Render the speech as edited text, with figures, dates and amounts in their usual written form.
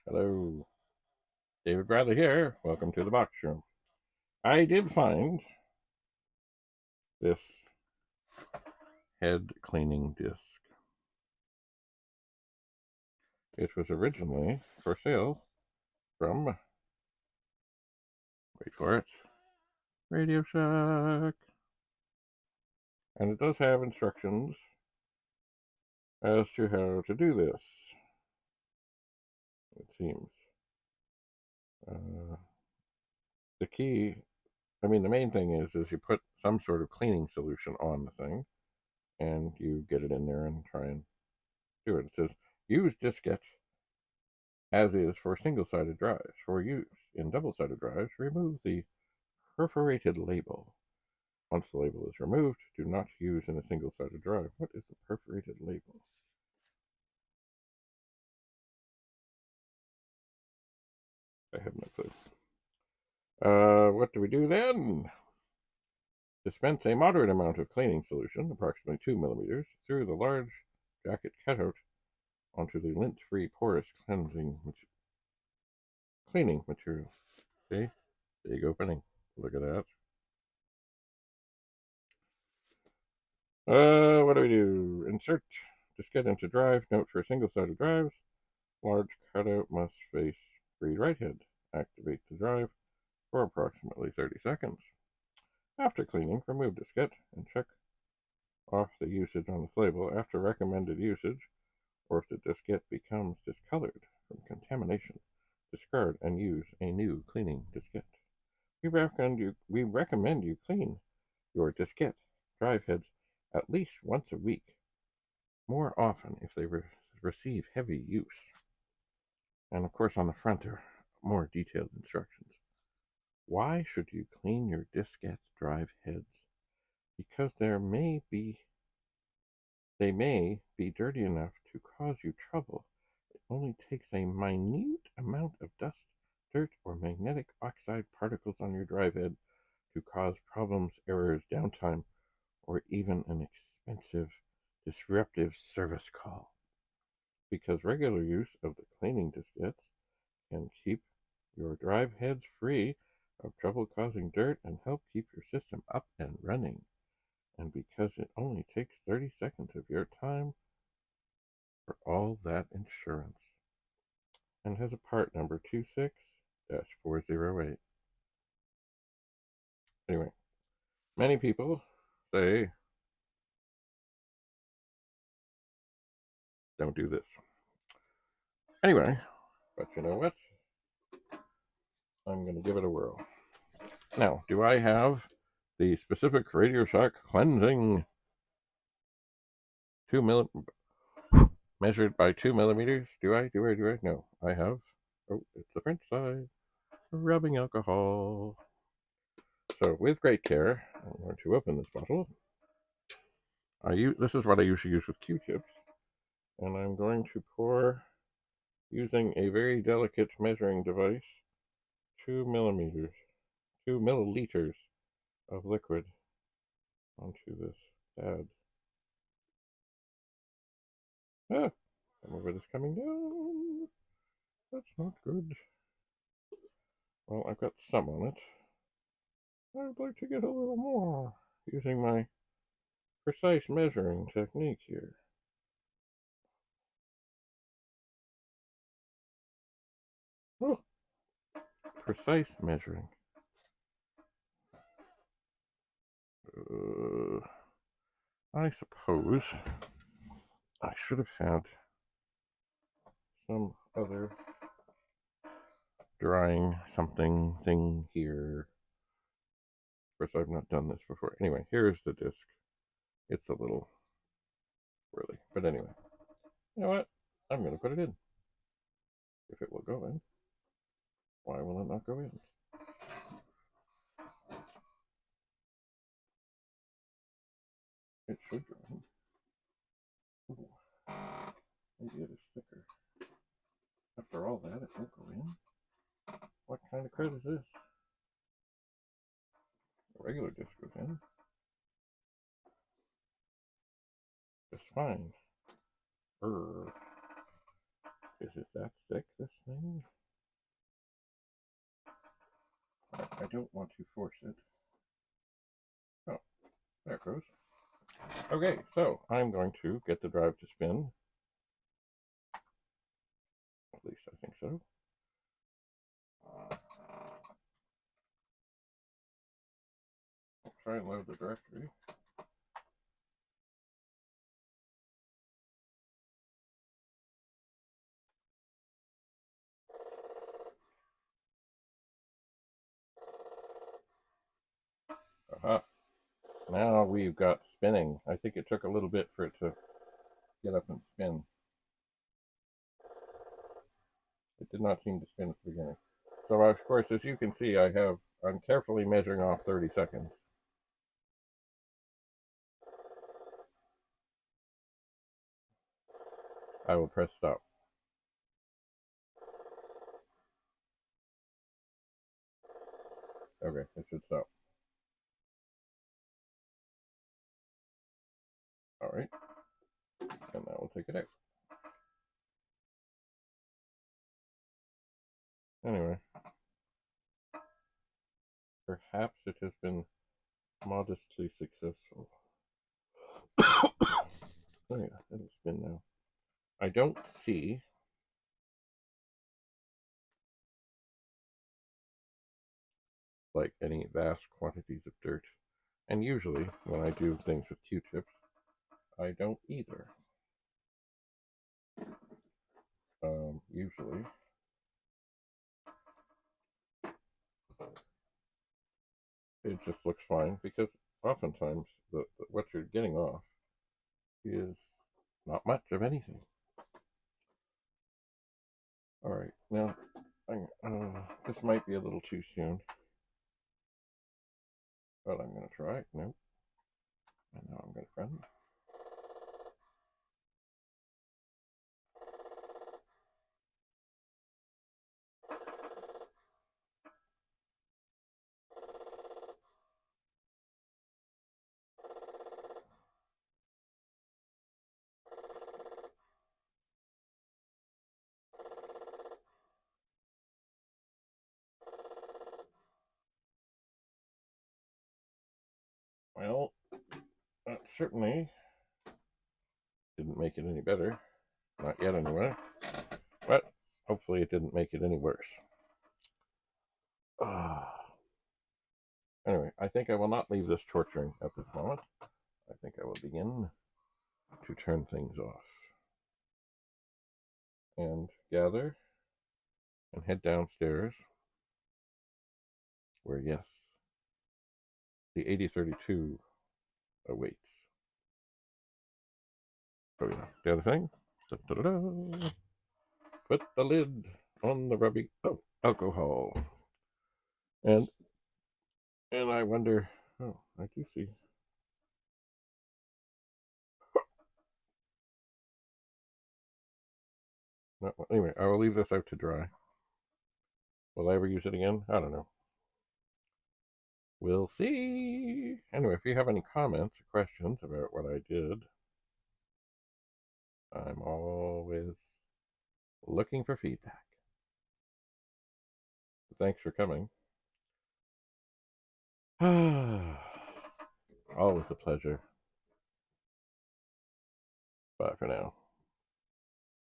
Hello, David Bradley here. Welcome to the box room. I did find this head cleaning disc. It was originally for sale from, wait for it, Radio Shack. And it does have instructions as to how to do this, it seems. The key, the main thing is you put some sort of cleaning solution on the thing and you get it in there and try and do it. It says, use diskette as is for single-sided drives. For use in double-sided drives, remove the perforated label. Once the label is removed, do not use in a single-sided drive. What is the perforated label? I have no clue. What do we do then? Dispense a moderate amount of cleaning solution, approximately 2 millimeters, through the large jacket cutout onto the lint-free porous cleaning material. See? Big opening. Look at that. What do we do? Insert diskette into drive. Note for single-sided drives, large cutout must face read write head. Activate the drive for approximately 30 seconds. After cleaning, remove diskette and check off the usage on this label. After recommended usage, or if the diskette becomes discolored from contamination, discard and use a new cleaning diskette. We recommend you clean your diskette drive heads at least once a week, more often if they receive heavy use. And of course on the front are more detailed instructions. Why should you clean your diskette drive heads? Because they may be dirty enough to cause you trouble. It only takes a minute amount of dust, dirt, or magnetic oxide particles on your drive head to cause problems, errors, downtime, or even an expensive, disruptive service call. Because regular use of the cleaning diskettes can keep your drive heads free of trouble-causing dirt and help keep your system up and running. And because it only takes 30 seconds of your time for all that insurance. And has a part number 26-408. Anyway, many people say, don't do this. Anyway, but you know what? I'm going to give it a whirl. Now, do I have the specific Radio Shack cleansing measured by 2 millimeters? Do I? No, I have. Oh, it's the French side. Rubbing alcohol. So, with great care, I'm going to open this bottle. This is what I usually use with Q-tips, and I'm going to pour, using a very delicate measuring device, 2 milliliters of liquid onto this pad. Some of it is coming down. That's not good. Well, I've got some on it. I would like to get a little more using my precise measuring technique here. Oh, precise measuring. I suppose I should have had some other drying something thing here. Of course, I've not done this before. Anyway, here's the disc. It's a little whirly. But anyway, you know what? I'm going to put it in. If it will go in. Why will it not go in? It should go in. Ooh. Maybe it is thicker. After all that, it won't go in. What kind of crud is this? A regular disc goes in. Just fine. Is it that thick, this thing? I don't want to force it. Oh, there it goes. Okay, so I'm going to get the drive to spin. At least I think so. I'll try and load the directory. Aha. Now we've got spinning. I think it took a little bit for it to get up and spin. It did not seem to spin at the beginning. So of course, as you can see, I'm carefully measuring off 30 seconds. I will press stop. Okay, it should stop. All right, and that will take it out. Anyway, perhaps it has been modestly successful. Oh yeah, it'll spin now. I don't see like any vast quantities of dirt. And usually when I do things with Q-tips, I don't either. Usually it just looks fine because oftentimes what you're getting off is not much of anything. All right, now this might be a little too soon, but I'm going to try it. Nope. And now I'm going to run. Well, that certainly didn't make it any better. Not yet, anyway. But hopefully it didn't make it any worse. Anyway, I think I will not leave this torturing at this moment. I think I will begin to turn things off. And gather and head downstairs where, yes, the 8032 awaits. So yeah, the other thing, da-da-da-da, put the lid on the rubby alcohol. And I wonder, oh, I do see. No, anyway, I will leave this out to dry. Will I ever use it again? I don't know. We'll see. Anyway, if you have any comments or questions about what I did, I'm always looking for feedback. Thanks for coming. Always a pleasure. Bye for now.